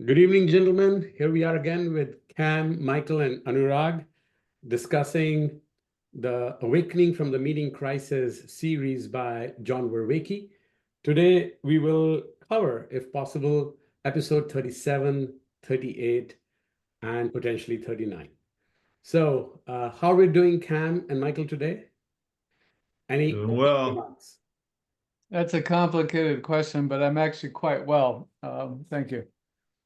Good evening, gentlemen. Here we are again with Cam, Michael, and Anurag discussing the Awakening from the Meeting Crisis series by John Vervaeke. Today, we will cover, if possible, episode 37, 38, and potentially 39. So, how are we doing, Cam and Michael, today? Any Doing opening well. remarks? That's a complicated question, but I'm actually quite well. Thank you.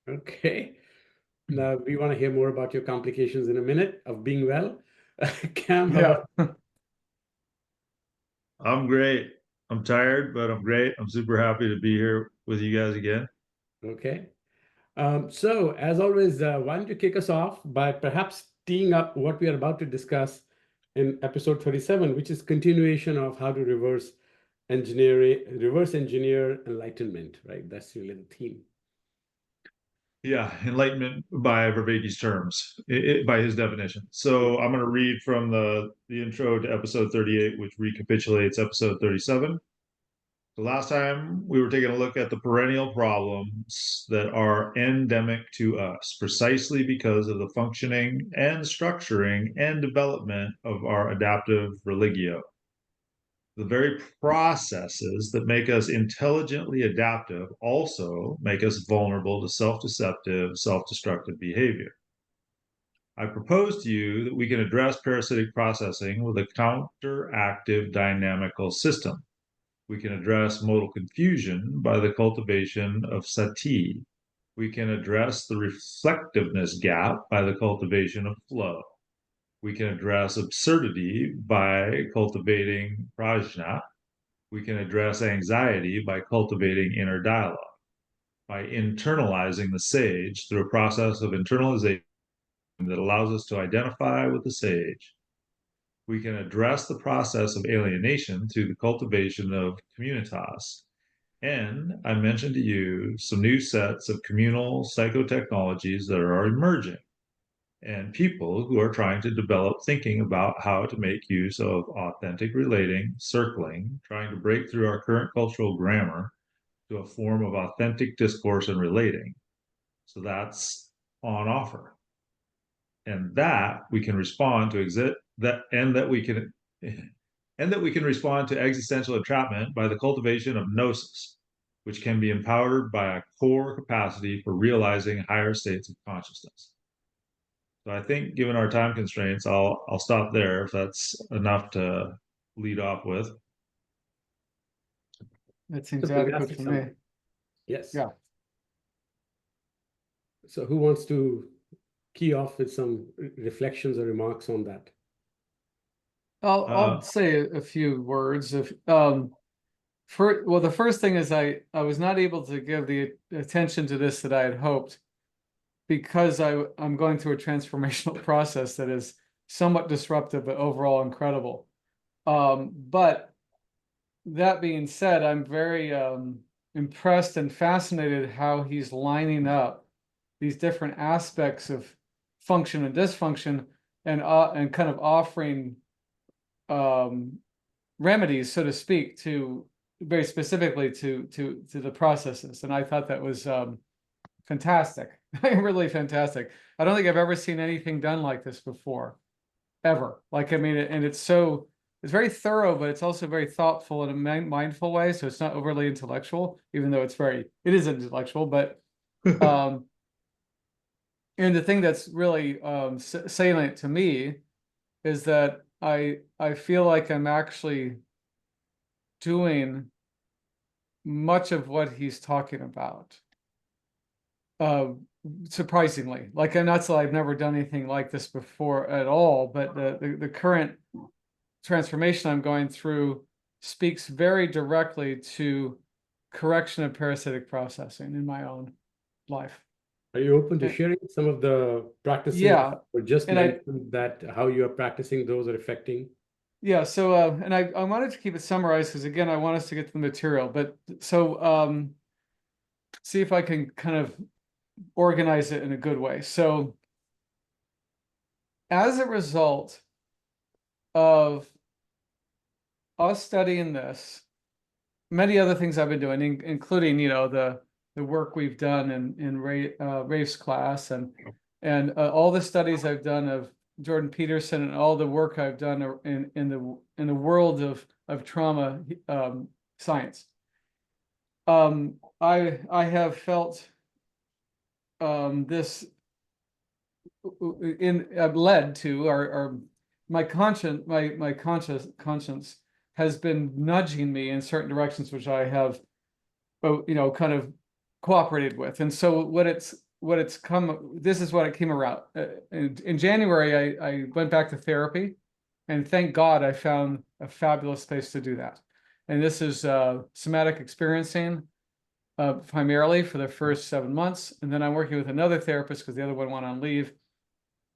Okay. Now, we want to hear more about your complications in a minute of being well. Cam, how about Yeah. I'm great. I'm tired, but I'm great. I'm super happy to be here with you guys again. okay. So, as always, why don't you kick us off by perhaps teeing up what we are about to discuss in episode 37, which is continuation of how to reverse engineer enlightenment, right? That's really the theme. Yeah, enlightenment by Vervaeke's terms, by his definition. So I'm going to read from the intro to episode 38, which recapitulates episode 37. The last time we were taking a look at the perennial problems that are endemic to us, precisely because of the functioning and structuring and development of our adaptive religio. The very processes that make us intelligently adaptive also make us vulnerable to self-deceptive, self-destructive behavior. I propose to you that we can address parasitic processing with a counteractive dynamical system. We can address modal confusion by the cultivation of sati. We can address the reflectiveness gap by the cultivation of flow. We can address absurdity by cultivating prajna. We can address anxiety by cultivating inner dialogue, by internalizing the sage through a process of internalization that allows us to identify with the sage. We can address the process of alienation through the cultivation of communitas. And I mentioned to you some new sets of communal psychotechnologies that are emerging, and people who are trying to develop thinking about how to make use of authentic relating, circling, trying to break through our current cultural grammar to a form of authentic discourse and relating. So that's on offer. And that we can respond to respond to existential entrapment by the cultivation of gnosis, which can be empowered by a core capacity for realizing higher states of consciousness. So I think, given our time constraints, I'll stop there if that's enough to lead off with. That seems adequate for me. Yes. Yeah. So, who wants to key off with some reflections or remarks on that? I'll say a few words. The first thing is I was not able to give the attention to this that I had hoped because I'm going through a transformational process that is somewhat disruptive but overall incredible. But that being said, I'm very impressed and fascinated how he's lining up these different aspects of function and dysfunction and kind of offering remedies, so to speak, to very specifically to the processes. And I thought that was fantastic. Really fantastic. I don't think I've ever seen anything done like this before, ever. Like, I mean, and it's very thorough, but it's also very thoughtful in a mindful way. So it's not overly intellectual, even though it is intellectual, but and the thing that's really salient to me is that I feel like I'm actually doing much of what he's talking about. Surprisingly, like, I'm not saying I've never done anything like this before at all, but the current transformation I'm going through speaks very directly to correction of parasitic processing in my own life. Are you open to sharing some of the practices? Yeah, or just and mention that how you are practicing those are affecting? Yeah, so and I wanted to keep it summarized because, again, I want us to get to the material. But so see if I can kind of organize it in a good way. So as a result of us studying this, many other things I've been doing, including, the the work we've done in Rafe's class, and all the studies I've done of Jordan Peterson, and all the work I've done in the world of trauma science. I have felt this led to, or my conscience has been nudging me in certain directions, which I have, kind of cooperated with. And so this is what it came around. In January, I went back to therapy, and thank God I found a fabulous space to do that. And this is somatic experiencing, primarily for the first 7 months. And then I'm working with another therapist because the other one went on leave.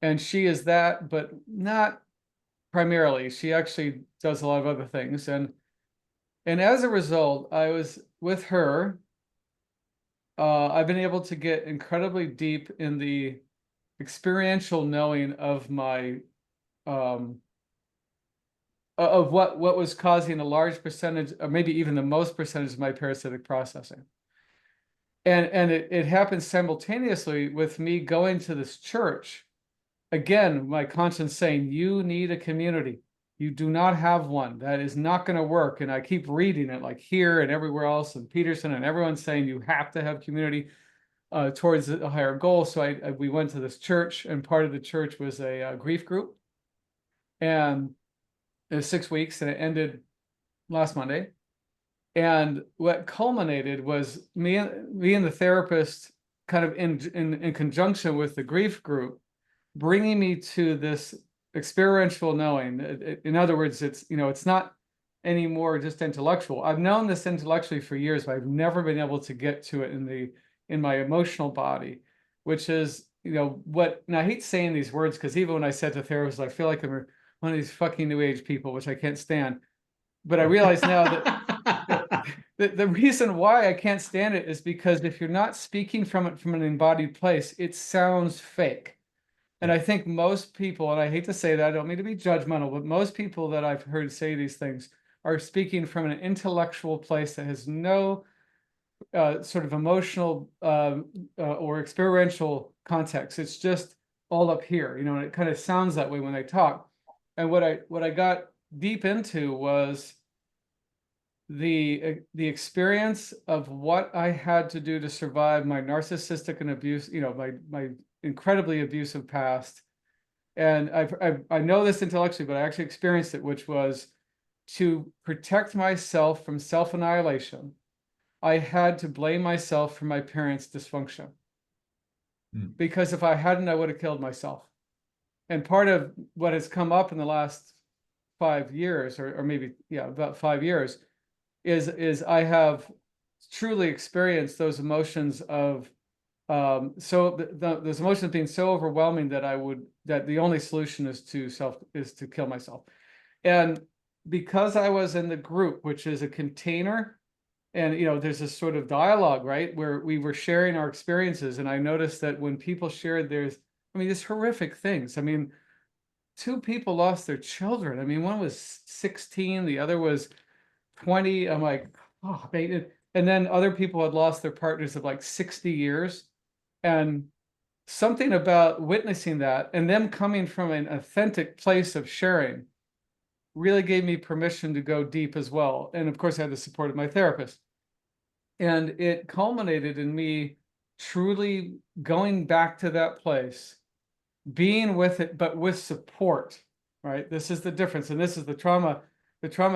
And she is that, but not primarily. She actually does a lot of other things. And as a result, I was with her. I've been able to get incredibly deep in the experiential knowing of my of what was causing a large percentage, or maybe even the most percentage of my parasitic processing. And it happened simultaneously with me going to this church. Again, my conscience saying, you need a community. You do not have one. That is not going to work. And I keep reading it, like here and everywhere else, and Peterson and everyone's saying you have to have community towards a higher goal. So we went to this church, and part of the church was a grief group. And it was 6 weeks, and it ended last Monday. And what culminated was me and the therapist kind of in conjunction with the grief group, bringing me to this experiential knowing. In other words, it's not anymore just intellectual. I've known this intellectually for years, but I've never been able to get to it in my emotional body, which is, what, and I hate saying these words, because even when I said to therapists, I feel like I'm one of these fucking new age people, which I can't stand. But I realize now that the reason why I can't stand it is because if you're not speaking from an embodied place, it sounds fake. And I think most people, and I hate to say that, I don't mean to be judgmental, but most people that I've heard say these things are speaking from an intellectual place that has no sort of emotional or experiential context. It's just all up here, and it kind of sounds that way when they talk. And what I got deep into was the experience of what I had to do to survive my narcissistic and abuse, my incredibly abusive past. And I know this intellectually, but I actually experienced it, which was to protect myself from self-annihilation. I had to blame myself for my parents' dysfunction. Because if I hadn't, I would have killed myself. And part of what has come up in the last 5 years, or maybe, about 5 years, is I have truly experienced those emotions of those emotions being so overwhelming that the only solution is to kill myself. And because I was in the group, which is a container, and there's this sort of dialogue, right, where we were sharing our experiences, and I noticed that when people shared these horrific things. 2 people lost their children. One was 16, the other was 20. I'm like, oh, and then other people had lost their partners of like 60 years. And something about witnessing that and them coming from an authentic place of sharing really gave me permission to go deep as well. And of course, I had the support of my therapist. And it culminated in me truly going back to that place, being with it, but with support, right? This is the difference. And this is the trauma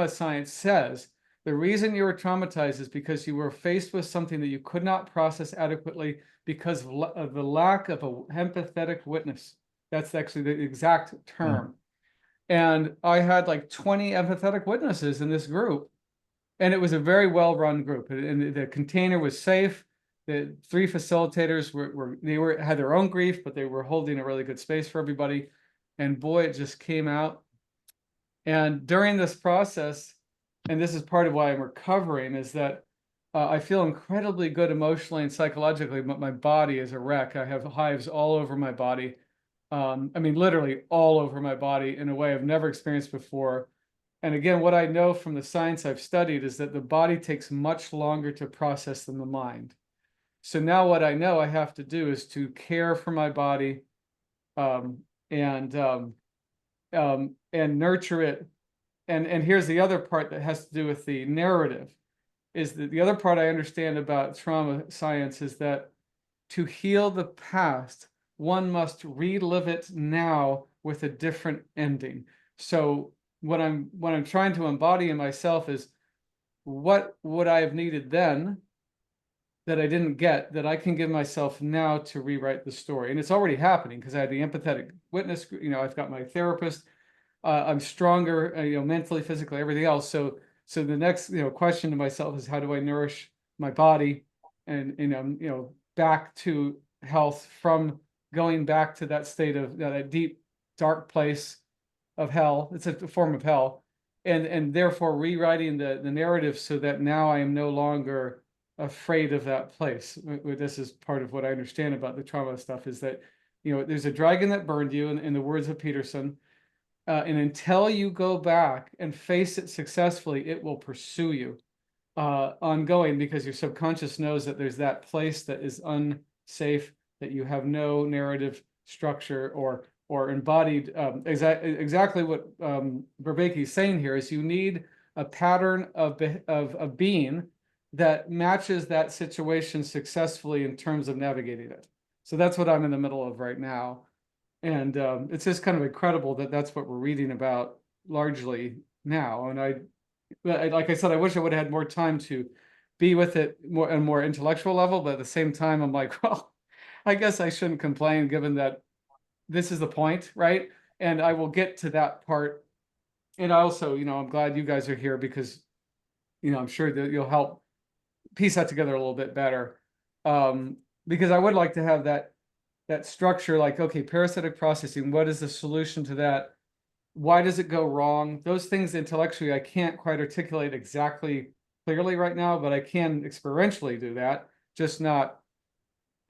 science says. The reason you were traumatized is because you were faced with something that you could not process adequately because of the lack of an empathetic witness. That's actually the exact term. And I had like 20 empathetic witnesses in this group. And it was a very well-run group. And the container was safe. The 3 facilitators had their own grief, but they were holding a really good space for everybody. And boy, it just came out. And during this process, and this is part of why I'm recovering, is that I feel incredibly good emotionally and psychologically, but my body is a wreck. I have hives all over my body. Literally all over my body in a way I've never experienced before. And again, what I know from the science I've studied is that the body takes much longer to process than the mind. So now what I know I have to do is to care for my body, and nurture it. And here's the other part that has to do with the narrative, is that the other part I understand about trauma science is that to heal the past, one must relive it now with a different ending. So what I'm trying to embody in myself is, what would I have needed then that I didn't get, that I can give myself now to rewrite the story? And it's already happening, because I had the empathetic witness, I've got my therapist, I'm stronger, mentally, physically, everything else. So the next, question to myself is, how do I nourish my body and, back to health from going back to that state of that deep, dark place of hell. It's a form of hell. And therefore rewriting the narrative so that now I am no longer afraid of that place. This is part of what I understand about the trauma stuff, is that, there's a dragon that burned you, in the words of Peterson, and until you go back and face it successfully, it will pursue you ongoing, because your subconscious knows that there's that place that is unsafe, that you have no narrative structure or embodied. Exactly what Vervaeke is saying here is, you need a pattern of being that matches that situation successfully in terms of navigating it. So that's what I'm in the middle of right now. And it's just kind of incredible that that's what we're reading about largely now. And like I said, I wish I would have had more time to be with it more on a more intellectual level, but at the same time, I'm like, well, I guess I shouldn't complain, given that this is the point, right? And I will get to that part. And I also, I'm glad you guys are here, because, I'm sure that you'll help piece that together a little bit better. Because I would like to have that structure, like, okay, parasitic processing, what is the solution to that? Why does it go wrong? Those things intellectually I can't quite articulate exactly clearly right now, but I can experientially do that, just not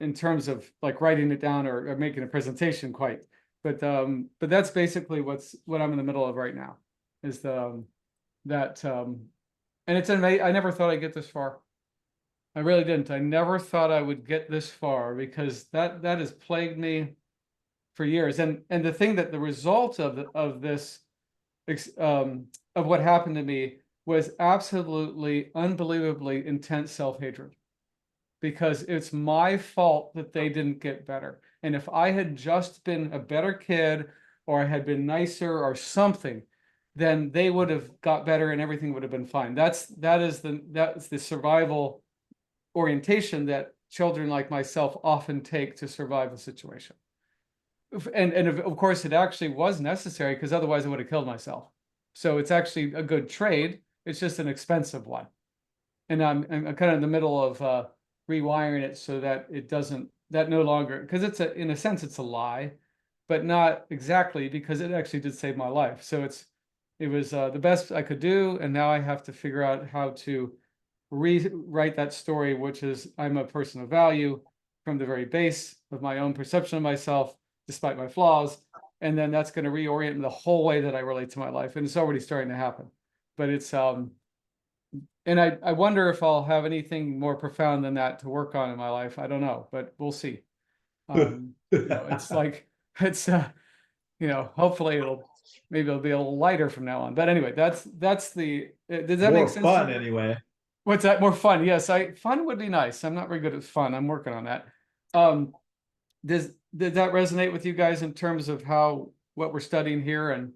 in terms of like writing it down or making a presentation quite. But that's basically what I'm in the middle of right now, is and it's amazing. I never thought I'd get this far. I really didn't. I never thought I would get this far, because that has plagued me for years. And the thing that the result of this of what happened to me was absolutely unbelievably intense self-hatred, because it's my fault that they didn't get better. And if I had just been a better kid, or I had been nicer or something, then they would have got better and everything would have been fine. That's the survival orientation that children like myself often take to survive a situation. And of course, it actually was necessary, because otherwise I would have killed myself. So it's actually a good trade. It's just an expensive one. And I'm kind of in the middle of rewiring it so that it doesn't, that no longer, because in a sense, it's a lie, but not exactly, because it actually did save my life. So it was the best I could do. And now I have to figure out how to rewrite that story, which is, I'm a person of value from the very base of my own perception of myself, despite my flaws. And then that's going to reorient the whole way that I relate to my life. And it's already starting to happen. But it's, and I wonder if I'll have anything more profound than that to work on in my life. I don't know, but we'll see. It's like, hopefully maybe it'll be a little lighter from now on. But anyway, that's does that make sense? More fun anyway. What's that? More fun? Yes, fun would be nice. I'm not very good at fun. I'm working on that. Did that resonate with you guys in terms of what we're studying here? And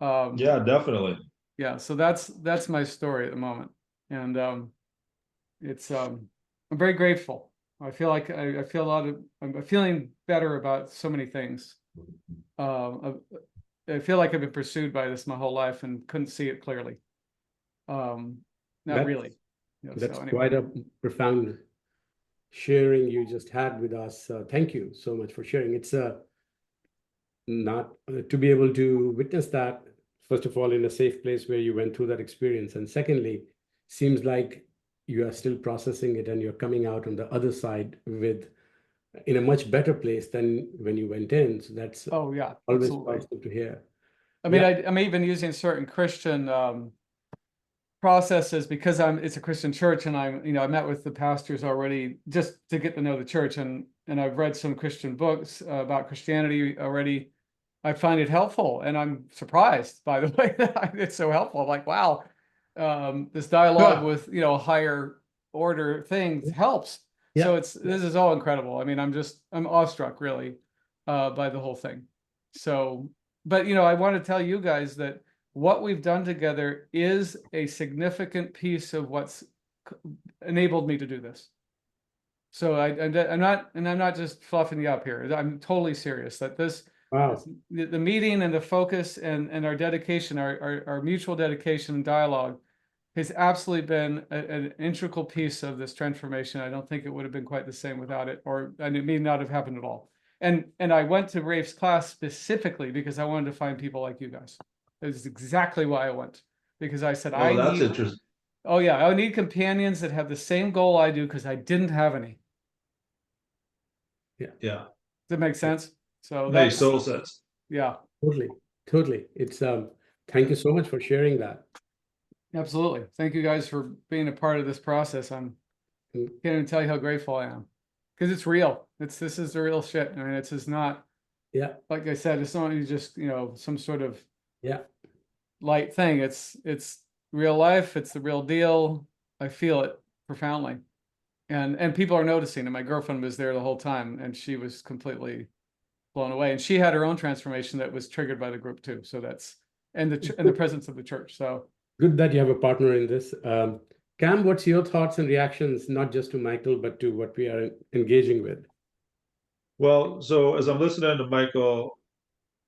yeah, definitely. Yeah, so that's my story at the moment, and it's I'm very grateful. I feel like I feel I'm feeling better about so many things. I feel like I've been pursued by this my whole life and couldn't see it clearly. Not really. That's so anyway. quite a profound sharing you just had with us. Thank you so much for sharing. It's not to be able to witness that, first of all, in a safe place where you went through that experience. And secondly, seems like you are still processing it and you're coming out on the other side in a much better place than when you went in. So that's always absolutely positive to hear. I mean, I'm even using certain Christian process is, because it's a Christian church, and I met with the pastors already just to get to know the church, and I've read some Christian books about Christianity already. I find it helpful, and I'm surprised, by the way, that it's so helpful. I'm like, wow, this dialogue with, a higher order things helps. Yeah. So this is all incredible. I mean, I'm awestruck, really, by the whole thing. So, but, I want to tell you guys that what we've done together is a significant piece of what's enabled me to do this. So I'm not just fluffing you up here. I'm totally serious that the meeting and the focus and our dedication, our mutual dedication and dialogue has absolutely been an integral piece of this transformation. I don't think it would have been quite the same without it, and it may not have happened at all. And I went to Rafe's class specifically because I wanted to find people like you guys. Is exactly why I went, because I said, that's interesting. Oh yeah, I need companions that have the same goal I do, because I didn't have any. Yeah. Does that make sense? So makes total sense. Yeah. Totally. It's thank you so much for sharing that. Absolutely. Thank you guys for being a part of this process. Can't even tell you how grateful I am, because it's real. This is the real shit. I mean, it's just not. Yeah. Like I said, it's not just some sort of yeah light thing. It's real life. It's the real deal. I feel it profoundly, and people are noticing. And my girlfriend was there the whole time, and she was completely blown away. And she had her own transformation that was triggered by the group too. So that's and the presence of the church. So good that you have a partner in this. Cam, what's your thoughts and reactions, not just to Michael, but to what we are engaging with? Well, so as I'm listening to Michael,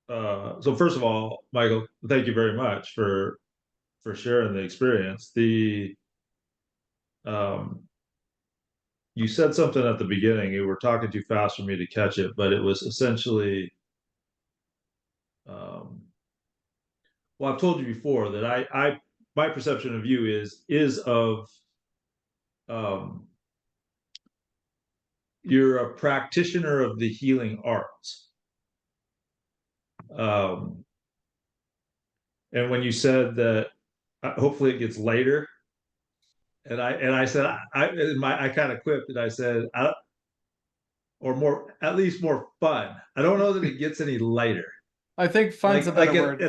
so first of all, Michael, thank you very much for sharing the experience. You said something at the beginning. You were talking too fast for me to catch it, but it was essentially, well, I've told you before that my perception of you is of, you're a practitioner of the healing arts. And when you said that, hopefully it gets lighter, and I said I kind of quipped and I said, or more, at least more fun. I don't know that it gets any lighter. I think fun's a better word.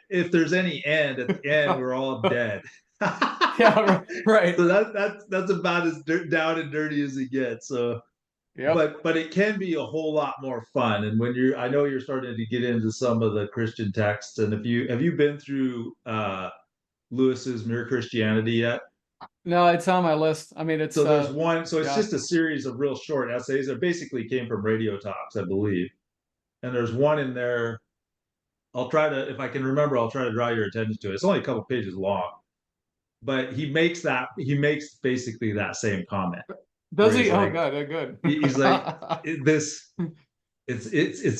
If there's any end, at the end we're all dead. Yeah, right. So that's about as down and dirty as it gets. So, yep. But it can be a whole lot more fun. And when I know you're starting to get into some of the Christian texts. And have you been through Lewis's Mere Christianity yet? No, it's on my list. I mean, it's so there's one. So it's yeah. just a series of real short essays that basically came from radio talks, I believe. And there's one in there. I'll try to, if I can remember, I'll try to draw your attention to it. It's only a couple pages long, but he makes basically that same comment. Does he? Oh, good, good. He's like, it's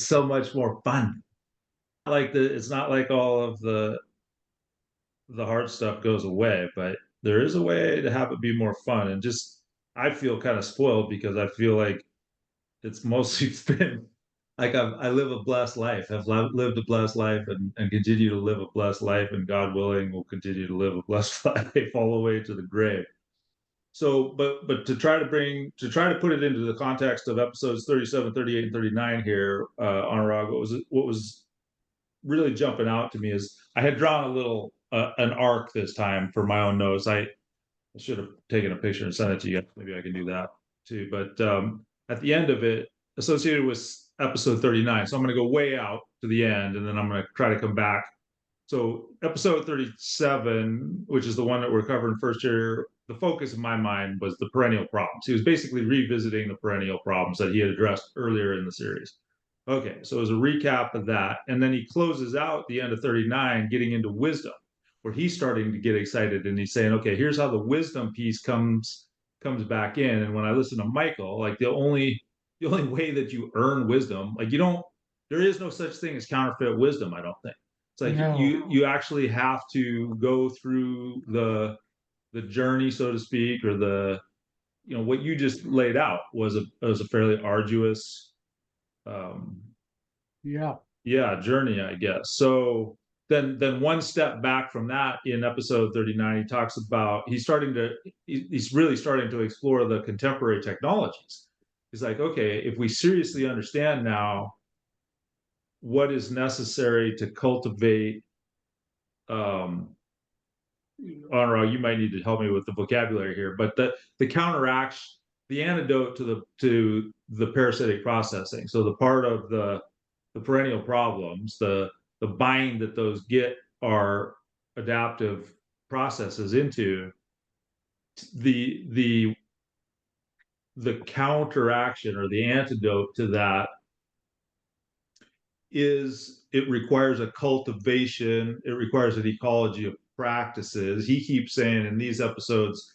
so much more fun. It's not like all of the hard stuff goes away, but there is a way to have it be more fun. And just, I feel kind of spoiled because I feel like it's mostly been like I live a blessed life. I've lived a blessed life and continue to live a blessed life, and God willing, will continue to live a blessed life all the way to the grave. So, but to try to put it into the context of episodes 37, 38, and 39 here, Anurag, what was really jumping out to me is I had drawn a little an arc this time for my own notes. I should have taken a picture and sent it to you. Maybe I can do that too. But at the end of it, associated with episode 39, so I'm going to go way out to the end, and then I'm going to try to come back. So episode 37, which is the one that we're covering first here, the focus in my mind was the perennial problems. He was basically revisiting the perennial problems that he had addressed earlier in the series. Okay, so as a recap of that, and then he closes out the end of 39 getting into wisdom, where he's starting to get excited, and he's saying, okay, here's how the wisdom piece comes back in. And when I listen to Michael, like the only way that you earn wisdom, like there is no such thing as counterfeit wisdom, I don't think. It's like you actually have to go through the journey, so to speak, or what you just laid out was a fairly arduous journey, I guess. So then one step back from that, in episode 39, he talks about he's really starting to explore the contemporary technologies. He's like, okay, if we seriously understand now what is necessary to cultivate, Anurag, you might need to help me with the vocabulary here, but the counteraction, the antidote to the parasitic processing. So the part of the perennial problems, the bind that those get our adaptive processes into, the counteraction or the antidote to that is it requires a cultivation, it requires an ecology of practices. He keeps saying in these episodes,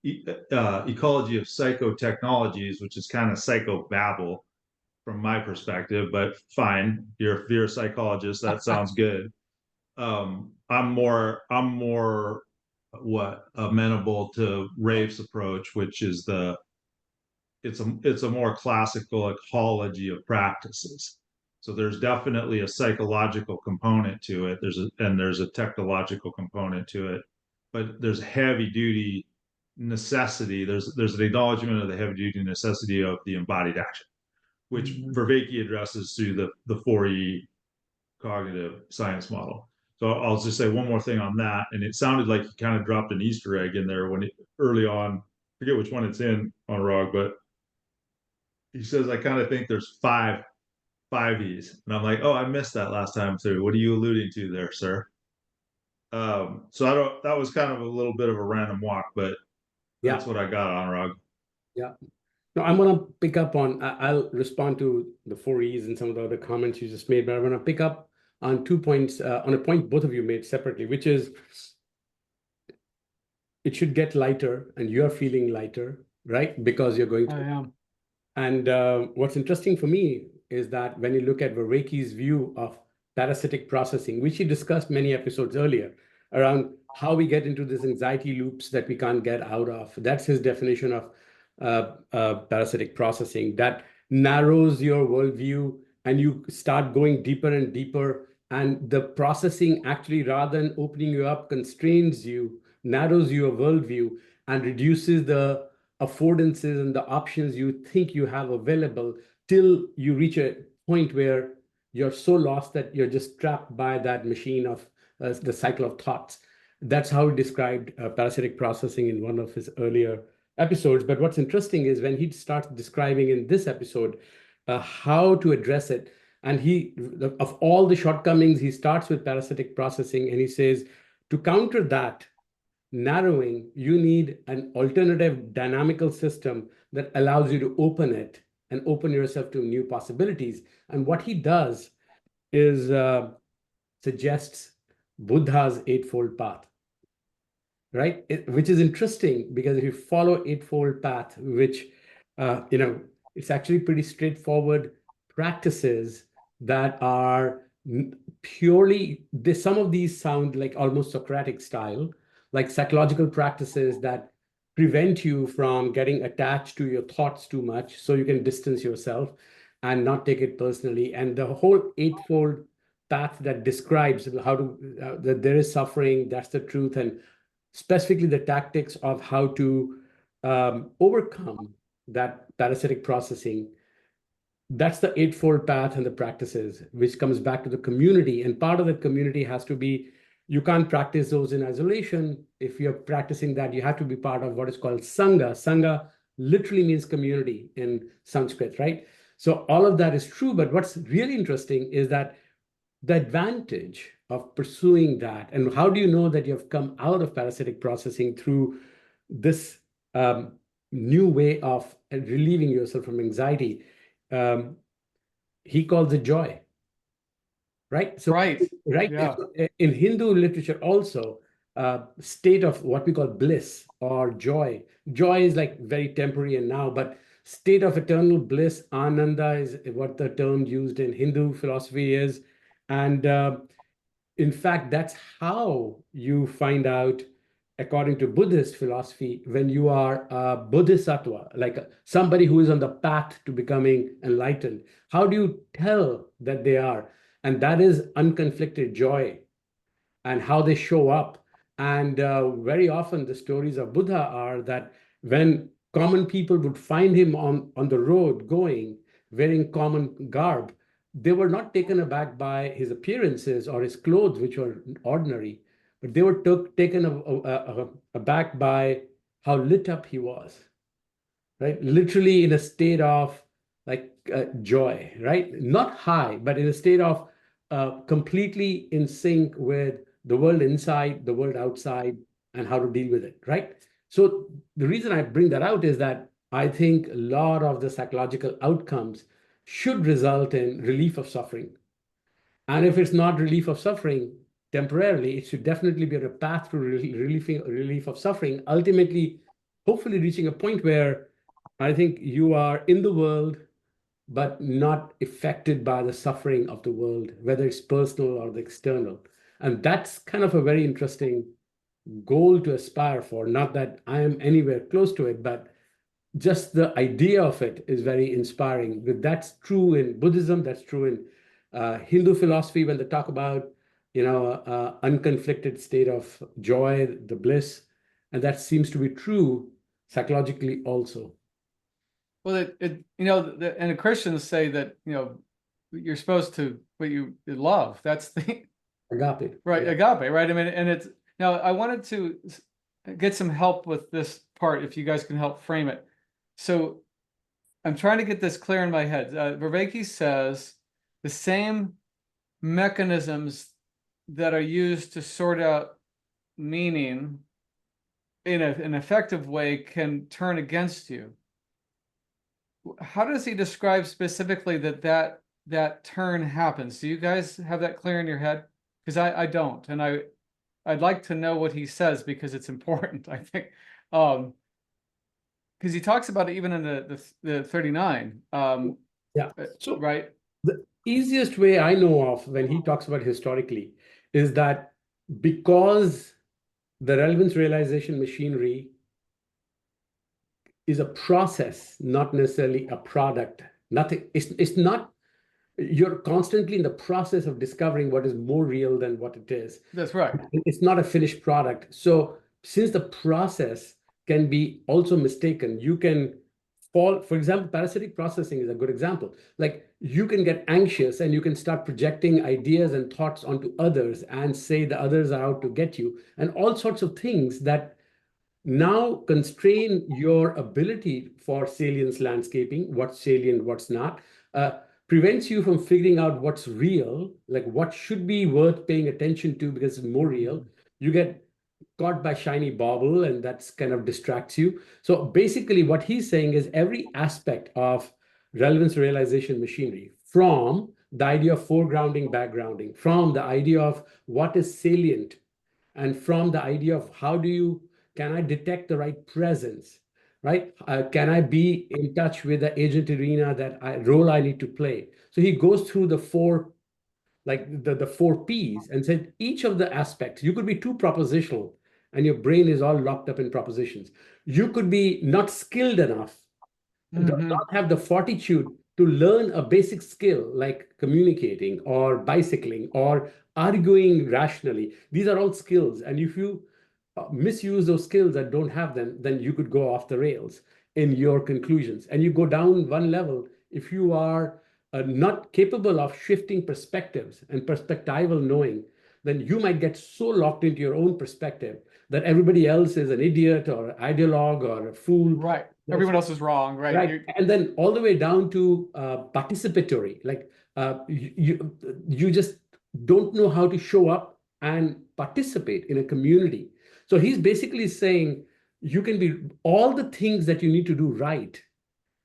ecology of psychotechnologies, which is kind of psychobabble from my perspective, but fine. You're a psychologist. That sounds good. I'm more amenable to Rafe's approach, which is it's a more classical ecology of practices. So there's definitely a psychological component to it. There's a technological component to it, but there's heavy duty necessity. There's an acknowledgement of the heavy duty necessity of the embodied action, which Vervaeke addresses through the 4E cognitive science model. So I'll just say one more thing on that. And it sounded like he kind of dropped an Easter egg in there early on, I forget which one it's in, Anurag, but he says, I kind of think there's five E's. And I'm like, oh, I missed that last time through. What are you alluding to there, sir? So that was kind of a little bit of a random walk, but that's what I got, Anurag. Yeah. No, I'm going to pick up on, I'll respond to the 4 E's and some of the other comments you just made, but I'm going to pick up on 2 points, on a point both of you made separately, which is it should get lighter and you're feeling lighter, right? Because you're going to. I am. And what's interesting for me is that when you look at Vervaeke's view of parasitic processing, which he discussed many episodes earlier, around how we get into these anxiety loops that we can't get out of. That's his definition of parasitic processing. That narrows your worldview and you start going deeper and deeper. And the processing actually, rather than opening you up, constrains you, narrows your worldview, and reduces the affordances and the options you think you have available till you reach a point where you're so lost that you're just trapped by that machine of the cycle of thoughts. That's how he described parasitic processing in one of his earlier episodes. But what's interesting is when he starts describing in this episode how to address it, and of all the shortcomings, he starts with parasitic processing, and he says, to counter that narrowing, you need an alternative dynamical system that allows you to open it and open yourself to new possibilities. And what he does is suggests Buddha's Eightfold Path, right? Which is interesting because if you follow Eightfold Path, which, it's actually pretty straightforward practices that are purely, some of these sound like almost Socratic style, like psychological practices that prevent you from getting attached to your thoughts too much so you can distance yourself and not take it personally. And the whole Eightfold Path that describes how to, that there is suffering, that's the truth, and specifically the tactics of how to overcome that parasitic processing. That's the Eightfold Path and the practices, which comes back to the community. And part of the community has to be, you can't practice those in isolation. If you're practicing that, you have to be part of what is called Sangha. Sangha literally means community in Sanskrit, right? So all of that is true. But what's really interesting is that the advantage of pursuing that, and how do you know that you've come out of parasitic processing through this new way of relieving yourself from anxiety? He calls it joy, right? So, right. Yeah. In Hindu literature also, state of what we call bliss or joy. Joy is like very temporary and now, but state of eternal bliss, ananda, is what the term used in Hindu philosophy is. And in fact, that's how you find out, according to Buddhist philosophy, when you are a bodhisattva, like somebody who is on the path to becoming enlightened. How do you tell that they are? And that is unconflicted joy. and how they show up. And very often the stories of Buddha are that when common people would find him on the road going, wearing common garb, they were not taken aback by his appearances or his clothes, which were ordinary, but they were taken aback by how lit up he was, right? Literally in a state of like joy, right? Not high, but in a state of completely in sync with the world inside, the world outside, and how to deal with it, right? So the reason I bring that out is that I think a lot of the psychological outcomes should result in relief of suffering. And if it's not relief of suffering temporarily, it should definitely be on a path to relief of suffering, ultimately, hopefully reaching a point where I think you are in the world, but not affected by the suffering of the world, whether it's personal or the external. And that's kind of a very interesting goal to aspire for. Not that I am anywhere close to it, but just the idea of it is very inspiring. But that's true in Buddhism, that's true in Hindu philosophy when they talk about, unconflicted state of joy, the bliss. And that seems to be true psychologically also. Well, and the Christians say that, you're supposed to, what you love, that's the Agape. right, Yeah. agape, right? I mean, and it's, now I wanted to get some help with this part, if you guys can help frame it. So I'm trying to get this clear in my head. Vervaeke says the same mechanisms that are used to sort out meaning in an effective way can turn against you. How does he describe specifically that turn happens? Do you guys have that clear in your head? Because I don't, and I'd like to know what he says, because it's important, I think. Because he talks about it even in the 39. Yeah. So right. the easiest way I know of when he talks about historically is that because the relevance realization machinery is a process, not necessarily a product. It's not, you're constantly in the process of discovering what is more real than what it is. That's right. It's not a finished product. So since the process can be also mistaken, you can fall, for example, parasitic processing is a good example. Like you can get anxious and you can start projecting ideas and thoughts onto others and say the others are out to get you, and all sorts of things that now constrain your ability for salience landscaping, what's salient, what's not, prevents you from figuring out what's real, like what should be worth paying attention to because it's more real. You get caught by shiny bauble, and that's kind of distracts you. So basically what he's saying is every aspect of relevance realization machinery, from the idea of foregrounding, backgrounding, from the idea of what is salient, and from the idea of can I detect the right presence, right? Can I be in touch with the agent arena role I need to play? So he goes through the four, like the four P's, and said each of the aspects, you could be too propositional and your brain is all locked up in propositions. You could be not skilled enough, not have the fortitude to learn a basic skill like communicating or bicycling or arguing rationally. These are all skills. And if you misuse those skills and don't have them, then you could go off the rails in your conclusions. And you go down one level if you are not capable of shifting perspectives and perspectival knowing, then you might get so locked into your own perspective that everybody else is an idiot or an ideologue or a fool. Right. Everyone else is wrong, right? Right. And then all the way down to participatory, like you just don't know how to show up and participate in a community. So he's basically saying you can be all the things that you need to do right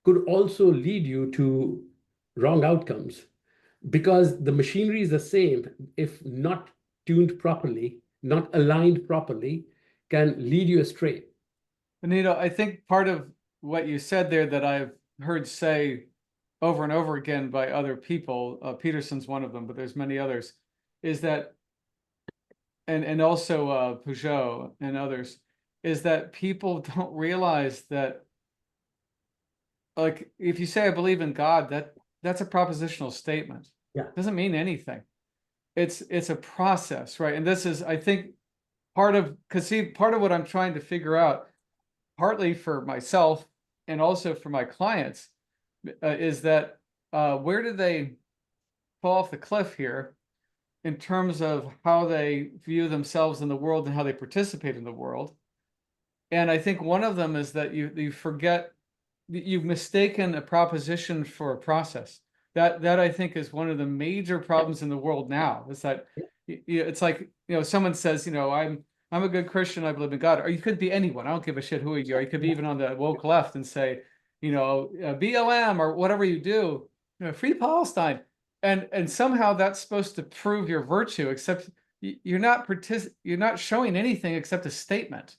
could also lead you to wrong outcomes, because the machinery is the same. If not tuned properly, not aligned properly, can lead you astray. Anita, I think part of what you said there that I've heard say over and over again by other people, Peterson's one of them, but there's many others, is that, and also Peugeot and others, is that people don't realize that, like, if you say I believe in God, that's a propositional statement. Yeah. It doesn't mean anything. it's a process, right? And this is, I think, part of what I'm trying to figure out, partly for myself and also for my clients, is that where do they fall off the cliff here in terms of how they view themselves in the world and how they participate in the world. And I think one of them is that you forget, you've mistaken a proposition for a process. That I think is one of the major problems in the world now, is that it's like, someone says, I'm a good Christian, I believe in God. Or you could be anyone. I don't give a shit who you are. You could be even on the woke left and say, BLM or whatever you do, free Palestine. And somehow that's supposed to prove your virtue, except you're not showing anything except a statement.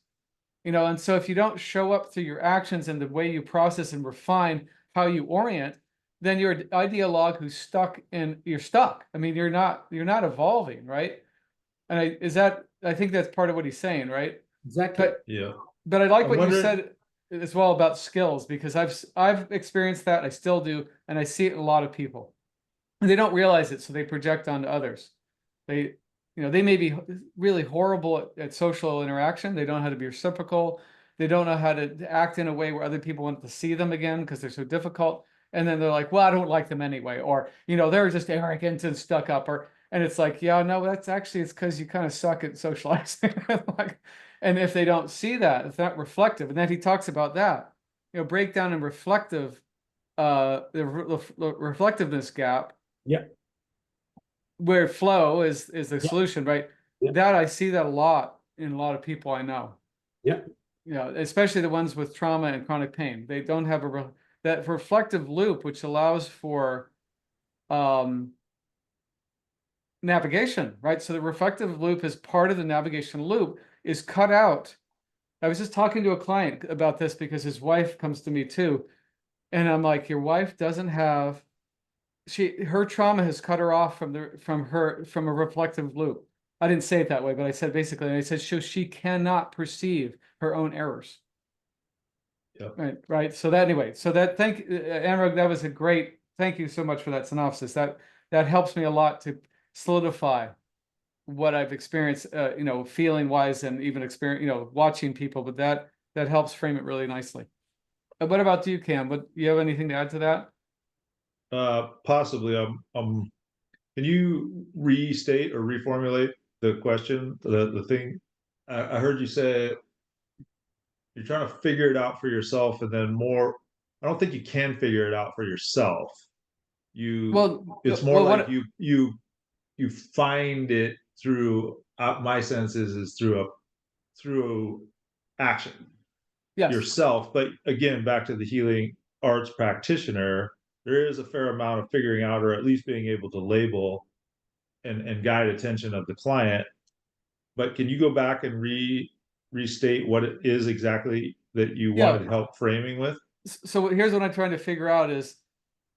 And so if you don't show up through your actions and the way you process and refine how you orient, then you're an ideologue who's stuck. I mean, you're not evolving, right? And I think that's part of what he's saying, right? Exactly. But I like what you said as well about skills, because I've experienced that, I still do, and I see it in a lot of people. And they don't realize it, so they project onto others. They may be really horrible at social interaction. They don't know how to be reciprocal. They don't know how to act in a way where other people want to see them again because they're so difficult. And then they're like, well, I don't like them anyway. Or, they're just arrogant and stuck up. And it's like, yeah, no, it's because you kind of suck at socializing. And if they don't see that, if they're not reflective, and then he talks about that, breakdown and reflective, the reflectiveness gap. Yeah. Where flow is the solution, right? Yeah. That I see that a lot in a lot of people I know. Yeah. Especially the ones with trauma and chronic pain. They don't have that reflective loop, which allows for navigation, right? So the reflective loop is part of the navigation loop is cut out. I was just talking to a client about this because his wife comes to me too. And I'm like, your wife doesn't have, her trauma has cut her off from a reflective loop. I didn't say it that way, but I said basically, and I said she cannot perceive her own errors. Yeah. Right. So that Anurag, that was a great, thank you so much for that synopsis. That helps me a lot to solidify what I've experienced, feeling wise, and even watching people, but that helps frame it really nicely. What about you, Cam? Do you have anything to add to that? Possibly. Can you restate or reformulate the question? The thing I heard you say, you're trying to figure it out for yourself, and then more. I don't think you can figure it out for yourself. It's more like you find it through. My sense is through action. Yes. Yourself. But again, back to the healing arts practitioner, there is a fair amount of figuring out, or at least being able to label and guide attention of the client. But can you go back and restate what it is exactly that you wanted help framing with? So here's what I'm trying to figure out is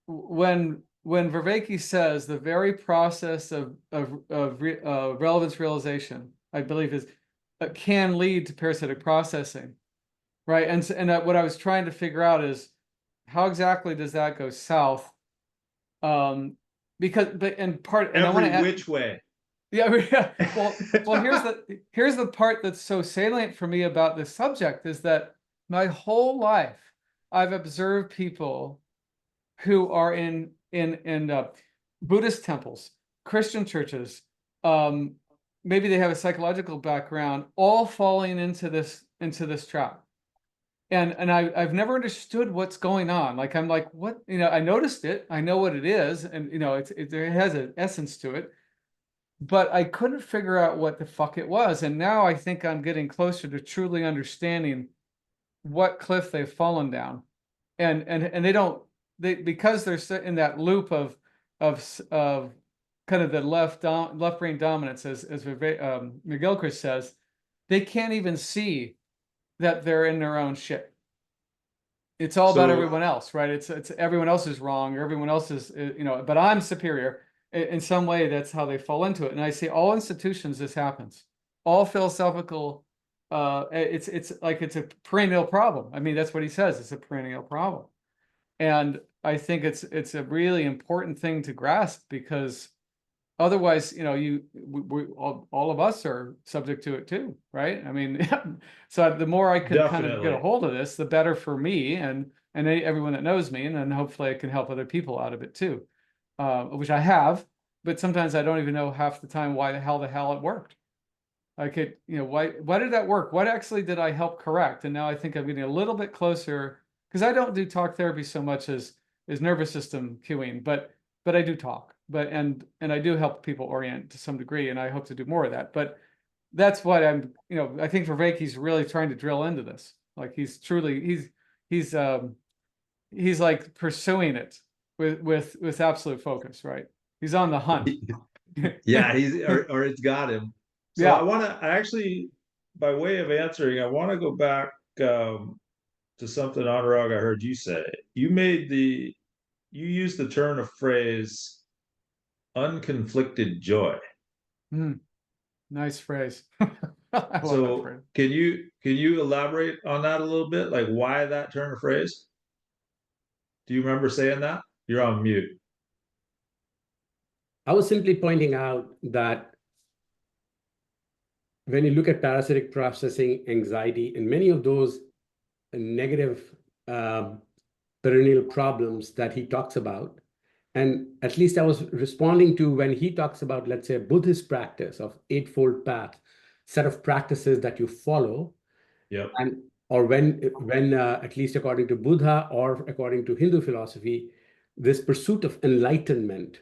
when Vervaeke says the very process of relevance realization, I believe, is can lead to parasitic processing, right? And what I was trying to figure out is how exactly does that go south? Every which way. Yeah. Well, here's the part that's so salient for me about this subject is that my whole life I've observed people who are in Buddhist temples, Christian churches, maybe they have a psychological background, all falling into this trap. And I've never understood what's going on. Like, I'm like, what, I noticed it, I know what it is, and it has an essence to it, but I couldn't figure out what the fuck it was. And now I think I'm getting closer to truly understanding what cliff they've fallen down. And because they're in that loop of kind of the left brain dominance, as McGilchrist says, they can't even see that they're in their own shit. It's all about everyone else, right? It's everyone else is wrong, or everyone else is, but I'm superior. In some way, that's how they fall into it. And I see all institutions, this happens. All philosophical, it's like it's a perennial problem. I mean, that's what he says. It's a perennial problem. And I think it's a really important thing to grasp, because otherwise, all of us are subject to it too, right? I mean, so the more I can kind of get a Definitely. hold of this, the better for me and everyone that knows me, and then hopefully I can help other people out of it too, which I have. But sometimes I don't even know half the time why the hell it worked. I could, why did that work? What actually did I help correct? And now I think I'm getting a little bit closer, because I don't do talk therapy so much as nervous system cueing, but I do talk, but and I do help people orient to some degree, and I hope to do more of that. But that's what I'm, I think Vervaeke's really trying to drill into this. Like he's truly he's like pursuing it with absolute focus, right? He's on the hunt. Yeah, or it's got him. So Yeah. I actually, by way of answering, I want to go back to something, Anurag, I heard you say. You used the turn of phrase unconflicted joy. Nice phrase. I love that So phrase. can you elaborate on that a little bit? Like why that turn of phrase? Do you remember saying that? You're on mute. I was simply pointing out that when you look at parasitic processing, anxiety, and many of those negative perennial problems that he talks about, and at least I was responding to when he talks about, let's say, a Buddhist practice of eightfold path, set of practices that you follow, Yep. and or when at least according to Buddha or according to Hindu philosophy, this pursuit of enlightenment,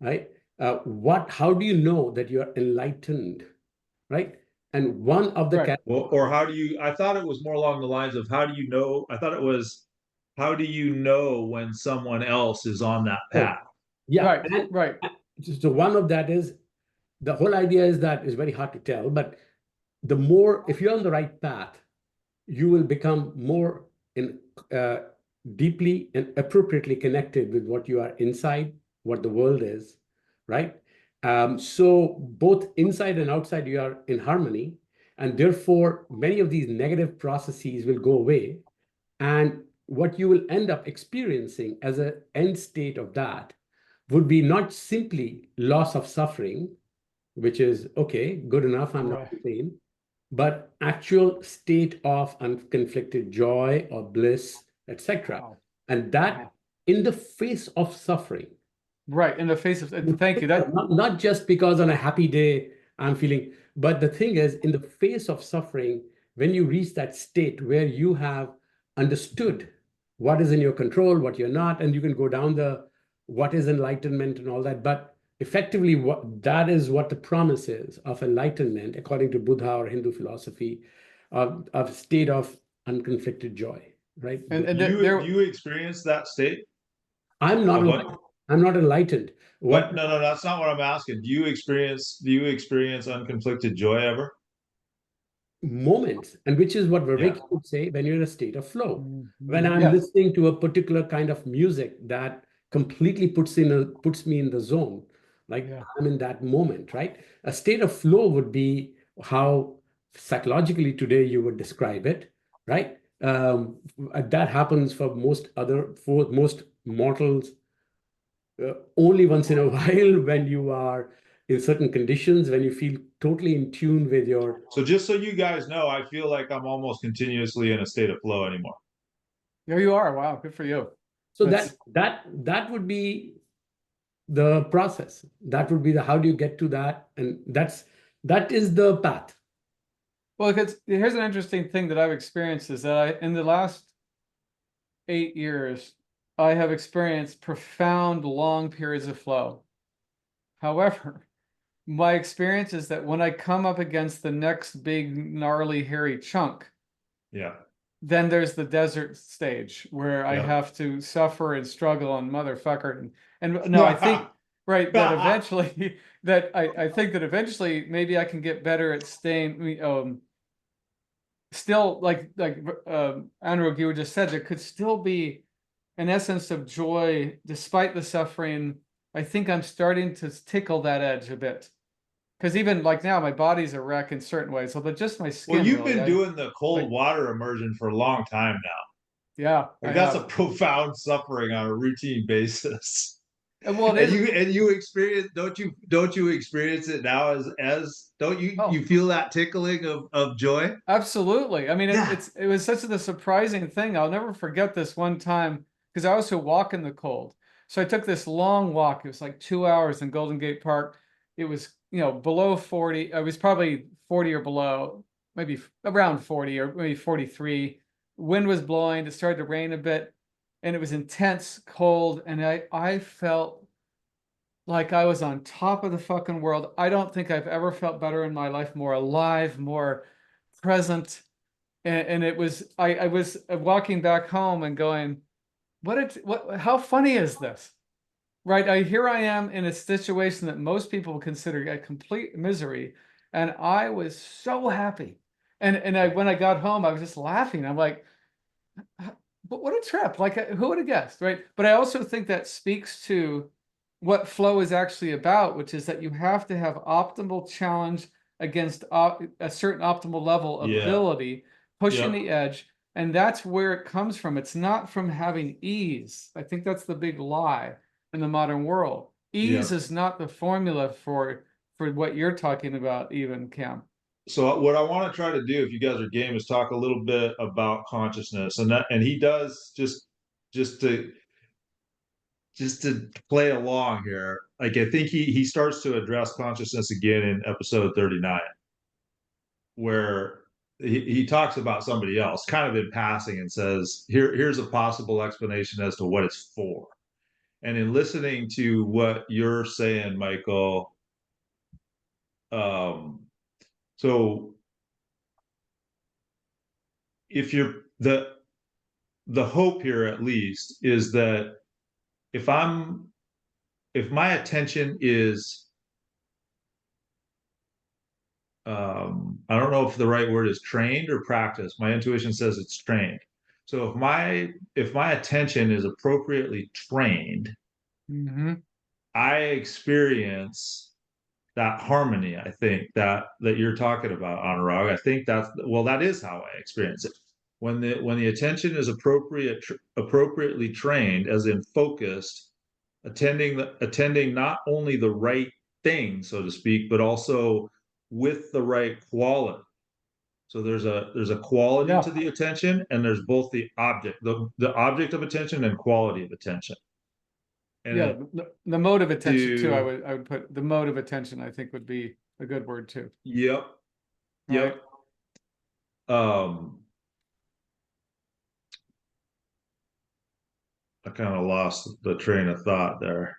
right? How do you know that you are enlightened, right? And one of the Right. Well, or how do you, I thought it was more along the lines of how do you know, I thought it was, how do you know when someone else is on that path? Yeah, right. So one of that is the whole idea is that is very hard to tell, but the more, if you're on the right path, you will become more uh, deeply and appropriately connected with what you are inside, what the world is, right? So both inside and outside, you are in harmony, and therefore many of these negative processes will go away. And what you will end up experiencing as an end state of that would be not simply loss of suffering, which is okay, good enough, I'm not insane, but actual state of unconflicted joy or bliss, etc. Wow. And that in the face of suffering. Right, in the face of, thank you. That Not just because on a happy day I'm feeling, but the thing is, in the face of suffering, when you reach that state where you have understood what is in your control, what you're not, and you can go down the what is enlightenment and all that, but effectively that is what the promise is of enlightenment according to Buddha or Hindu philosophy, of state of unconflicted joy, right? and You experience that state? I'm not enlightened. I'm not enlightened. But no, that's not what I'm asking. Do you experience unconflicted joy ever? Moments, and which is what Vervaeke would say when you're in a state of flow. When I'm Yes. listening to a particular kind of music that completely puts me in the zone, like I'm in that moment, right? A state of flow would be how psychologically today you would describe it, right? That happens for most mortals only once in a while when you are in certain conditions, when you feel totally in tune with your. So just so you guys know, I feel like I'm almost continuously in a state of flow anymore. There you are. Wow, good for you. So that would be the process. That would be the how do you get to that, and that is the path. Well, here's an interesting thing that I've experienced is that in the last 8 years, I have experienced profound long periods of flow. However, my experience is that when I come up against the next big gnarly hairy chunk, then there's the desert stage where I have to suffer and struggle and motherfucker and no, I think that eventually I think that eventually maybe I can get better at staying still like Anurag, you just said, there could still be an essence of joy despite the suffering. I think I'm starting to tickle that edge a bit. Because even like now, my body's a wreck in certain ways, but just my skin. Well, you've been doing the cold water immersion for a long time now. Yeah. Like that's a profound suffering on a routine basis. Well, it is. And you experience, don't you experience it now as don't you Oh. you feel that tickling of joy? Absolutely. I mean, Yeah. it was such a surprising thing. I'll never forget this one time because I also walk in the cold. So I took this long walk. It was like 2 hours in Golden Gate Park. It was, below 40. It was probably 40 or below, maybe around 40 or maybe 43. Wind was blowing. It started to rain a bit, and it was intense cold. And I felt like I was on top of the fucking world. I don't think I've ever felt better in my life, more alive, more present. And it was I was walking back home and going, how funny is this? Right? Here I am in a situation that most people would consider a complete misery, and I was so happy. And when I got home, I was just laughing. I'm like, but what a trip. Like, who would have guessed, right? But I also think that speaks to what flow is actually about, which is that you have to have optimal challenge against a certain optimal level of Yeah. ability, pushing Yep. the edge. And that's where it comes from. It's not from having ease. I think that's the big lie in the modern world. Ease Yeah. is not the formula for what you're talking about, even, Cam. So what I want to try to do, if you guys are game, is talk a little bit about consciousness, and he does just to play along here. Like, I think he starts to address consciousness again in episode 39, where he talks about somebody else kind of in passing and says, here's a possible explanation as to what it's for. And in listening to what you're saying, Michael, so if you're the hope here, at least, is that if my attention is I don't know if the right word is trained or practiced. My intuition says it's trained. So if my attention is appropriately trained, I experience that harmony. I think that you're talking about, Anurag. I think that is how I experience it. When the attention is appropriately trained, as in focused, attending not only the right thing, so to speak, but also with the right quality. So there's a quality to the attention, and there's both the object of attention and quality of attention. And the mode of attention too. I would put the mode of attention, I think, would be a good word too. Yep. Right? I kind of lost the train of thought there.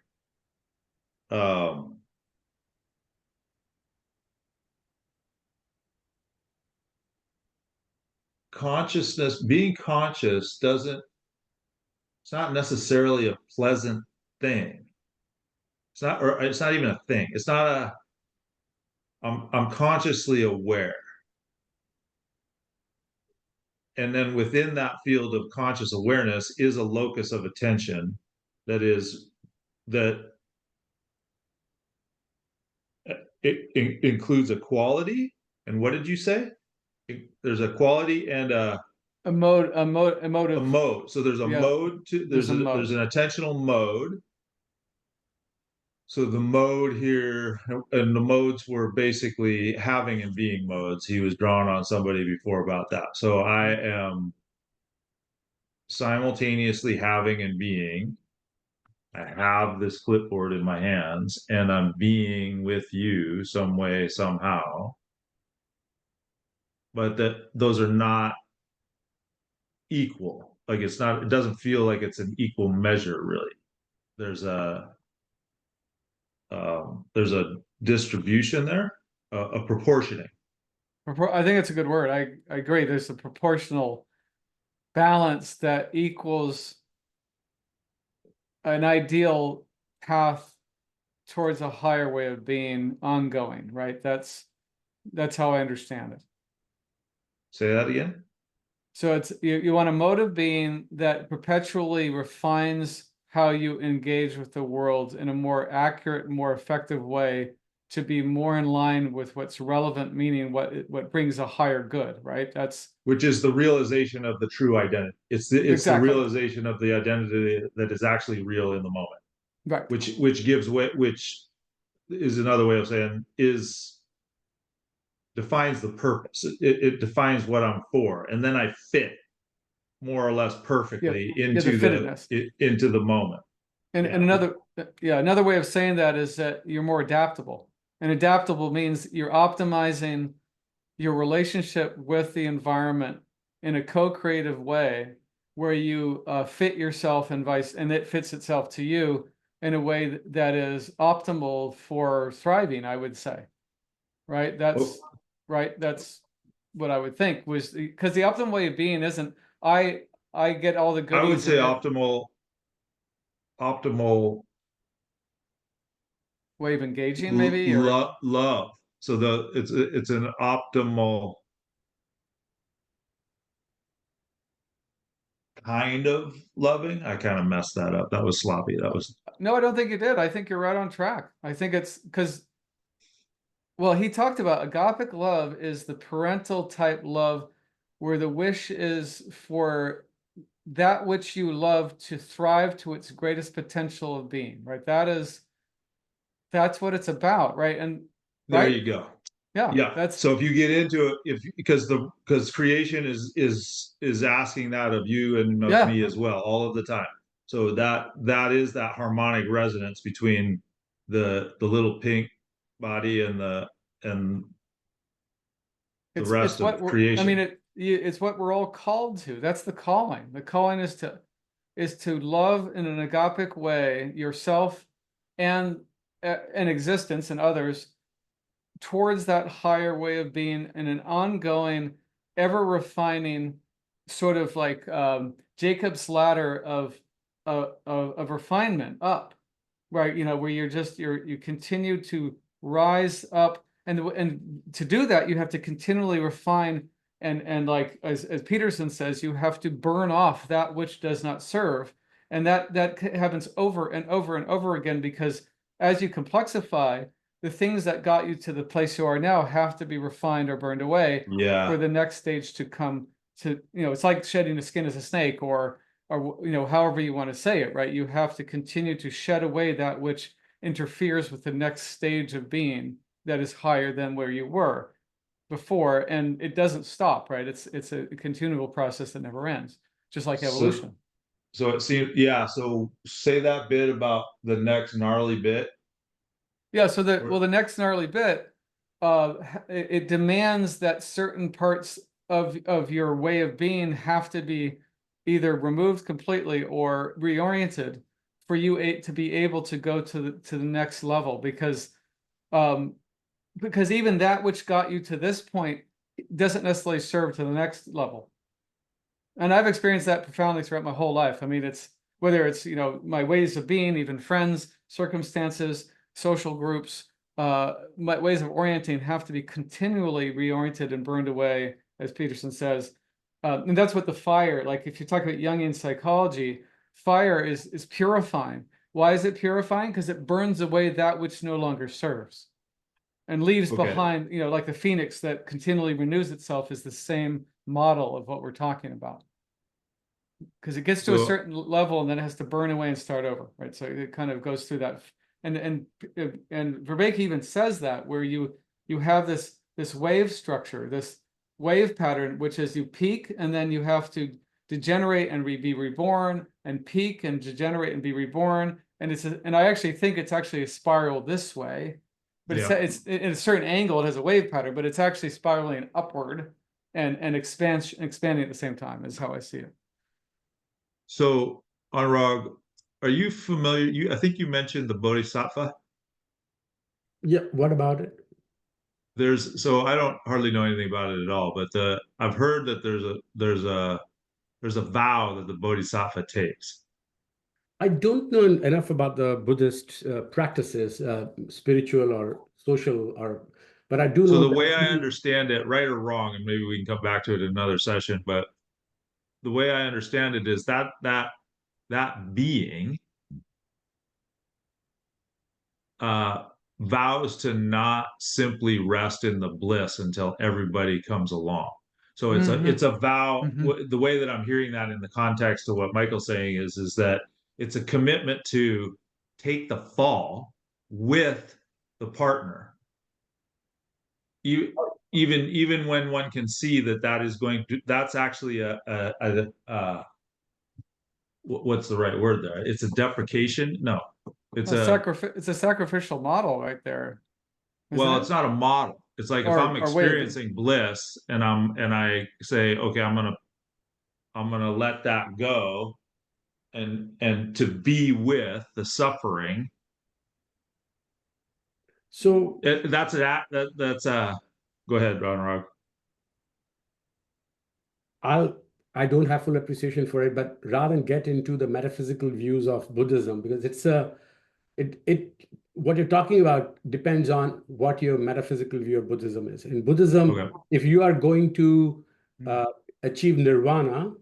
Consciousness, being conscious it's not necessarily a pleasant thing. It's not even a thing. It's not I'm consciously aware. And then within that field of conscious awareness is a locus of attention that it includes a quality. And what did you say? There's a quality and a mode. So there's a mode to there's an attentional mode. So the mode here, and the modes were basically having and being modes. He was drawn on somebody before about that. So I am simultaneously having and being. I have this clipboard in my hands, and I'm being with you some way, somehow. But those are not equal. Like, it doesn't feel like it's an equal measure, really. There's a distribution there, a proportioning. I think it's a good word. I agree. There's a proportional balance that equals an ideal path towards a higher way of being ongoing, right? That's how I understand it. Say that again. So it's you want a mode of being that perpetually refines how you engage with the world in a more accurate, more effective way, to be more in line with what's relevant, meaning what brings a higher good, right? Which is the realization of the true identity. It's the realization of the identity that is actually real in the moment. Right. which gives way, which is another way of saying defines the purpose. It defines what I'm for, and then I fit more or less perfectly into the moment. And another way of saying that is that you're more adaptable. And adaptable means you're optimizing your relationship with the environment in a co-creative way where you fit yourself and it fits itself to you in a way that is optimal for thriving, I would say. Right? That's what I would think, was because the optimal way of being isn't I get all the goodies. I would say optimal way of engaging, maybe, or love. So it's an optimal kind of loving. I kind of messed that up. That was sloppy. No, I don't think you did. I think you're right on track. I think it's because, well, he talked about agapic love is the parental type love where the wish is for that which you love to thrive to its greatest potential of being, right? That's what it's about, right? And there you go. Yeah. That's so if you get into it, because creation is asking that of you and of me as well, all of the time. So that is that harmonic resonance between the little pink body and the rest of creation. I mean, it's what we're all called to. That's the calling. The calling is to love in an agapic way yourself and existence and others towards that higher way of being in an ongoing, ever refining sort of like Jacob's ladder of refinement up, right? Where you continue to rise up, and to do that, you have to continually refine and like as Peterson says, you have to burn off that which does not serve, and that happens over and over and over again, because as you complexify, the things that got you to the place you are now have to be refined or burned away for the next stage to come to, it's like shedding the skin as a snake, or however you want to say it, right? You have to continue to shed away that which interferes with the next stage of being that is higher than where you were before, and it doesn't stop, right? It's a continual process that never ends, just like evolution. So it seems, so say that bit about the next gnarly bit. So the next gnarly bit, it demands that certain parts of your way of being have to be either removed completely or reoriented for you to be able to go to the next level, because even that which got you to this point doesn't necessarily serve to the next level. And I've experienced that profoundly throughout my whole life. I mean, it's whether it's my ways of being, even friends, circumstances, social groups, my ways of orienting have to be continually reoriented and burned away, as Peterson says. And that's what the fire, like if you talk about Jungian psychology, fire is purifying. Why is it purifying? Because it burns away that which no longer serves and leaves behind, like the phoenix that continually renews itself, is the same model of what we're talking about. Because it gets to a certain level and then it has to burn away and start over, right? So it kind of goes through that. And Vervaeke even says that, where you have this wave structure, this wave pattern, which is you peak and then you have to degenerate and be reborn, and peak and degenerate and be reborn. And I actually think it's actually a spiral this way, but it's in a certain angle, it has a wave pattern, but it's actually spiraling upward and expanding at the same time, is how I see it. So, Anurag, are you familiar? I think you mentioned the Bodhisattva. Yeah, what about it? So I don't hardly know anything about it at all, but I've heard that there's a vow that the Bodhisattva takes. I don't know enough about the Buddhist practices, spiritual or social, but I do know. So the way I understand it, right or wrong, and maybe we can come back to it in another session, but the way I understand it is that being vows to not simply rest in the bliss until everybody comes along. So it's a vow. The way that I'm hearing that in the context of what Michael's saying is that it's a commitment to take the fall with the partner. Even when one can see that is going to, that's actually what's the right word there? It's a deprecation. No, it's a sacrificial model right there. Well, it's not a model. It's like if I'm experiencing bliss and I say, okay, I'm gonna let that go and to be with the suffering. So that's go ahead, Anurag. I don't have full appreciation for it, but rather than get into the metaphysical views of Buddhism, because what you're talking about depends on what your metaphysical view of Buddhism is. In Buddhism, if you are going to achieve nirvana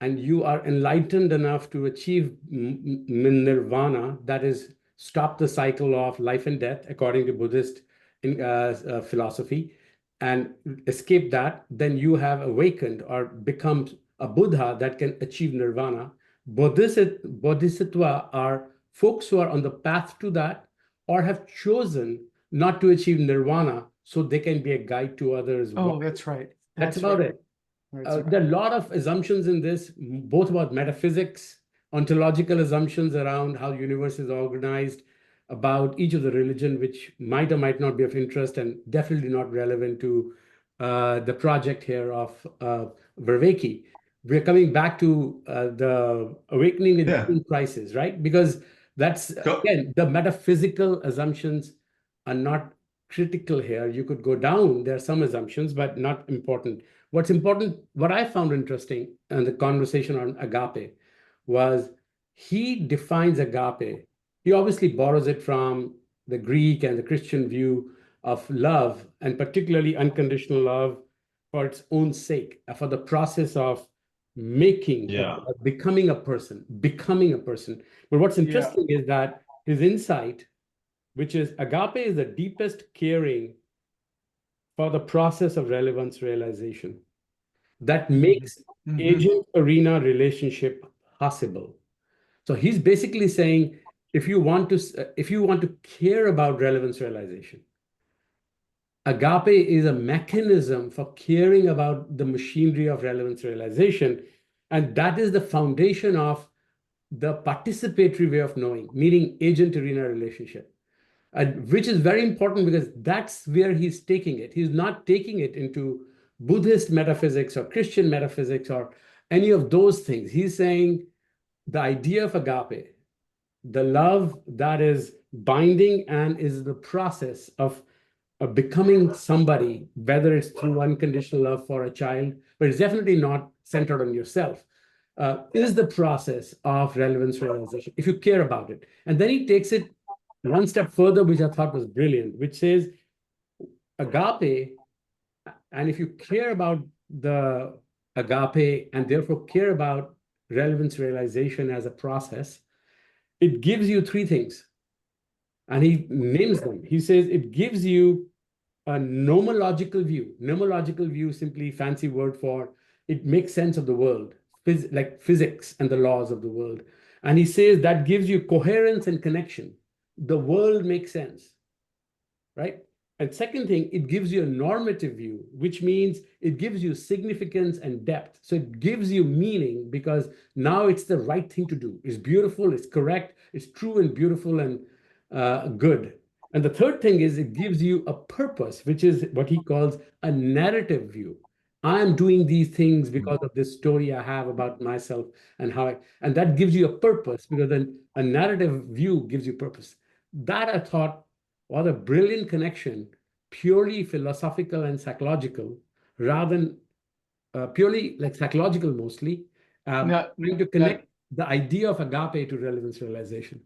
and you are enlightened enough to achieve nirvana, that is, stop the cycle of life and death according to Buddhist philosophy, and escape that, then you have awakened or become a Buddha that can achieve nirvana. Bodhisattva are folks who are on the path to that or have chosen not to achieve nirvana so they can be a guide to others. Oh, that's right. That's about right. it. There are a lot of assumptions in this, both about metaphysics, ontological assumptions around how the universe is organized, about each of the religion, which might or might not be of interest and definitely not relevant to the project here of Vervaeke. We're coming back to the awakening and crisis, right? Because that's, again, the metaphysical assumptions are not critical here. You could go down, there are some assumptions, but not important. What's important, what I found interesting in the conversation on agape was he defines agape. He obviously borrows it from the Greek and the Christian view of love, and particularly unconditional love for its own sake, for the process of making, becoming a person. But what's interesting is that his insight, which is agape is the deepest caring for the process of relevance realization that makes agent-arena relationship possible. So he's basically saying, if you want to care about relevance realization, agape is a mechanism for caring about the machinery of relevance realization, and that is the foundation of the participatory way of knowing, meaning agent-arena relationship. Which is very important because that's where he's taking it. He's not taking it into Buddhist metaphysics or Christian metaphysics or any of those things. He's saying the idea of agape, the love that is binding and is the process of becoming somebody, whether it's through unconditional love for a child, but it's definitely not centered on yourself, is the process of relevance realization, if you care about it. And then he takes it one step further, which I thought was brilliant, which says agape, and if you care about the agape and therefore care about relevance realization as a process, it gives you three things. And he names them. He says it gives you a nomological view. Nomological view, simply fancy word for it makes sense of the world, like physics and the laws of the world. And he says that gives you coherence and connection. The world makes sense, right? And second thing, it gives you a normative view, which means it gives you significance and depth. So it gives you meaning because now it's the right thing to do. It's beautiful, it's correct, it's true and beautiful and good. And the third thing is it gives you a purpose, which is what he calls a narrative view. I'm doing these things because of this story I have about myself and and that gives you a purpose, because then a narrative view gives you purpose. That I thought was a brilliant connection, purely philosophical and psychological, rather than purely like psychological mostly, trying to connect the idea of agape to relevance realization.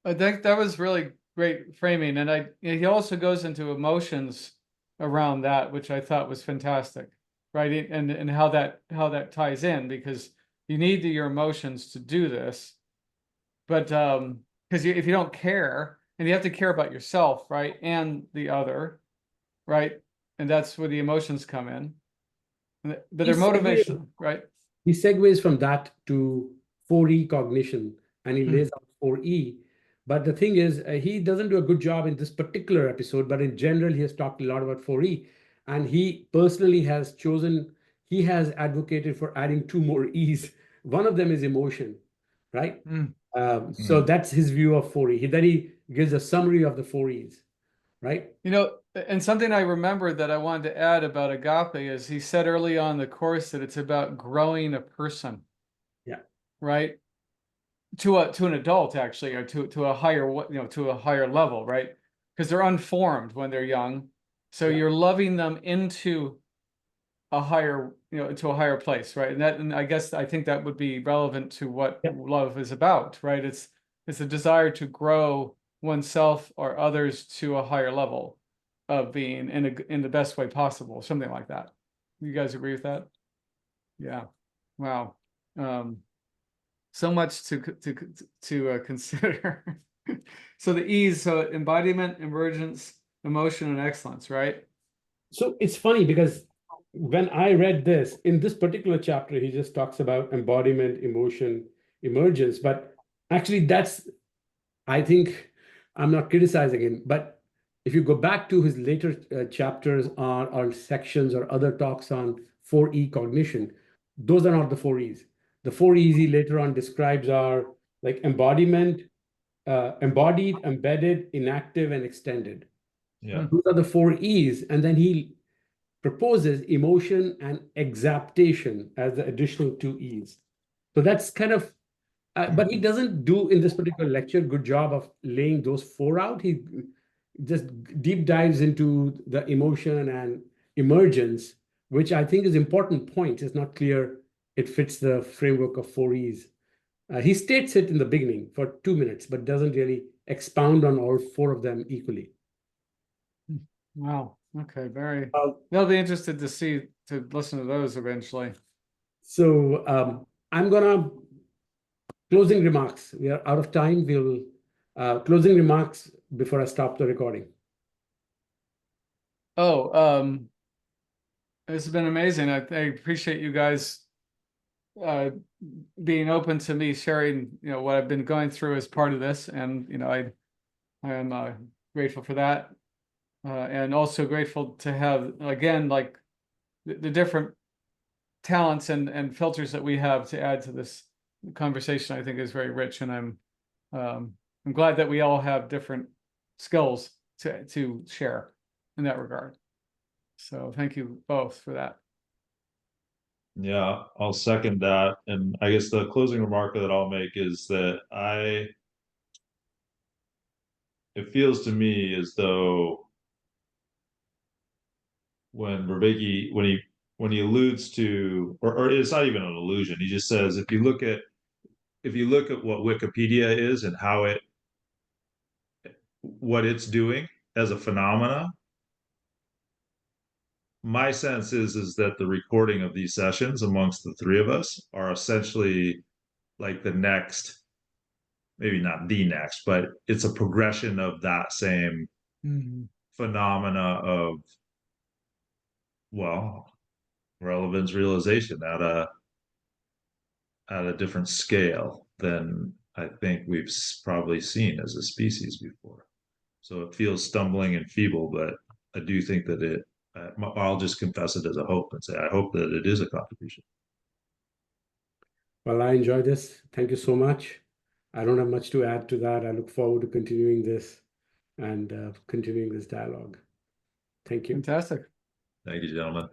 I think that was really great framing, and he also goes into emotions around that, which I thought was fantastic, right? And how that ties in, because you need your emotions to do this, but because if you don't care, and you have to care about yourself, right, and the other, right, and that's where the emotions come in, but their motivation, right? He segues from that to 4E cognition, and he lays out 4E, But the thing is, he doesn't do a good job in this particular episode, but in general, he has talked a lot about 4E. And he personally has he has advocated for adding 2 more E's. One of them is emotion, right? So that's his view of 4E. Then he gives a summary of the 4 E's, right? And something I remember that I wanted to add about agape is he said early on in the course that it's about growing a person. Yeah. Right. To an adult, actually, or to a higher, to a higher level, right? Because they're unformed when they're young. So you're loving them into a higher, to a higher place, right? And I think that would be relevant to what love is about, right? It's a desire to grow oneself or others to a higher level of being in the best way possible, something like that. You guys agree with that? Yeah. Wow. So much to consider. So the E's, so embodiment, emergence, emotion, and excellence, right? So it's funny because when I read this, in this particular chapter, he just talks about embodiment, emotion, emergence. But actually, I think, I'm not criticizing him, but if you go back to his later chapters or sections or other talks on 4E cognition, those are not the 4 E's. The 4 E's he later on describes are like embodiment, embodied, embedded, inactive, and extended. Yeah. Those are the 4 E's. And then he proposes emotion and exaptation as the additional 2 E's. So that's kind of, but he doesn't do in this particular lecture good job of laying those 4 out. He just deep dives into the emotion and emergence, which I think is important point. It's not clear it fits the framework of 4 E's. He states it in the beginning for 2 minutes, but doesn't really expound on all 4 of them equally. Wow. Okay. They'll be interested to listen to those eventually. So I'm gonna closing remarks. We are out of time. We'll closing remarks before I stop the recording. It's been amazing. I appreciate you guys being open to me sharing, what I've been going through as part of this, and I am grateful for that, and also grateful to have again like the different talents and filters that we have to add to this conversation. I think is very rich, and I'm glad that we all have different skills to share in that regard. So thank you both for that. Yeah, I'll second that. And I guess the closing remark that I'll make is that it feels to me as though when Vervaeke, when he alludes to, or it's not even an allusion, he just says, if you look at what Wikipedia is and what it's doing as a phenomena, my sense is that the recording of these sessions amongst the 3 of us are essentially like the next, maybe not the next, but it's a progression of that same phenomena of, well, relevance realization at a different scale than I think we've probably seen as a species before. So it feels stumbling and feeble, but I do think that I'll just confess it as a hope and say I hope that it is a contribution. Well, I enjoy this. Thank you so much. I don't have much to add to that. I look forward to continuing this and continuing this dialogue. Thank you. Fantastic. Thank you, gentlemen.